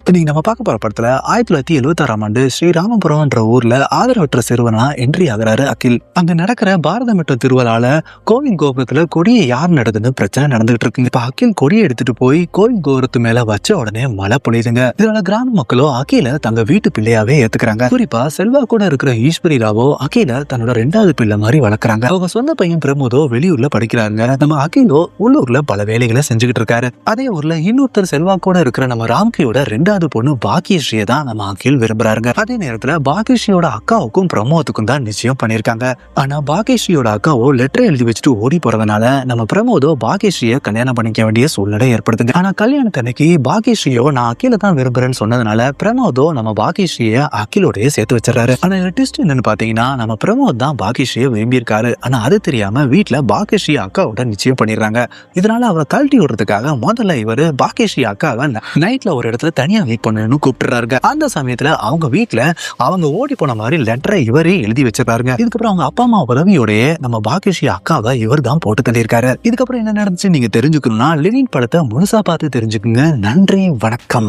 இன்னைக்கு நம்ம பார்க்க போற படத்துல 1976ஆம் ஆண்டு ஸ்ரீராமபுரம்ன்ற ஊர்ல ஆதரவற்ற சிறுவனா என்ட்ரி ஆகுறாரு அகில். அங்க நடக்கிற பாரத மெட்ரோ திருவிழால கோவில் கோபுரத்துல கொடியை யார் நடக்குதுன்னு பிரச்சனை நடந்துகிட்டு இருக்குங்க. இப்ப அகில் கொடியை எடுத்துட்டு போய் கோவில் கோபுரத்து மேல வச்ச உடனே மழை பொழியுதுங்க. இதனால கிராம மக்களோ அகில தங்க வீட்டு பிள்ளையாவே ஏத்துக்கிறாங்க. குறிப்பா செல்வா கூட இருக்கிற ஈஸ்வரி ராவோ அகில தன்னோட 2வது பிள்ளை மாதிரி வளர்க்குறாங்க. அவங்க சொந்த பையன் பிரமோதோ வெளியூர்ல படிக்கிறாங்க. நம்ம அகிலோ உள்ளூர்ல பல வேலைகளை செஞ்சுக்கிட்டு இருக்காரு. அதே ஊர்ல இன்னொருத்தர் செல்வா கூட இருக்கிற நம்ம ராம்கியோட 2வது பொண்ணு பாக்கியஸ்ரீயை தான் நம்ம அகில் விரும்புறாருங்க. அதே நேரத்துல பாக்கியஸ்ரீயோட அக்காவுக்கும் பிரமோதுக்கும் தான் நிச்சயம் பண்ணிருக்காங்க. ஆனா பாக்கியஸ்ரீயோட அக்காவோ லெட்டர் எழுதி வச்சுட்டு ஓடி போறதுனால நம்ம பிரமோதோ பாக்கியஸ்ரீயை கல்யாணம் பண்ணிக்க வேண்டிய சூழ்நிலை ஏற்படுத்துங்க. ஆனா கல்யாணத்தன்னைக்கு பாக்கியஸ்ரீயோ நான் அகில தான் விரும்புறேன்னு சொன்னதுனால பிரமோதோ நம்ம பாக்கியஸ்ரீயை அகிலோடய சேர்த்து வச்சிடறாரு. ஆனா ட்விஸ்ட் என்னன்னு பாத்தீங்கன்னா நம்ம பிரமோத் தான் பாக்கியஸ்ரீயை விரும்பி இருக்காரு. ஆனா அது தெரியாம வீட்டுல பாக்கியஸ்ரீ அக்காவோட நிச்சயம் பண்ணிடுறாங்க. இதனால அவரை கழட்டி விடுறதுக்காக முதல்ல இவரு பாக்கியஸ்ரீ அக்காவை நைட்ல ஒரு இடத்துல தனியா வெயிட் பண்ணணும்னு கூப்பிட்டுறாருங்க. அந்த சமயத்துல அவங்க வீட்டுல அவங்க ஓடி போன மாதிரி லெட்டரை இவரே எழுதி வச்சிருக்காருங்க. இதுக்கப்புறம் அவங்க அப்பா அம்மா உதவியோடய நம்ம பாக்கியஸ்ரீ அக்காவை இவர் தான் போட்டு தள்ளியிருக்காரு. இதுக்கப்புறம் என்ன நடந்துச்சு நீங்க தெரிஞ்சுக்கணும்னா லெனின் படத்தை முழுசா பார்த்து தெரிஞ்சுக்குங்க. நன்றி, வணக்கம்.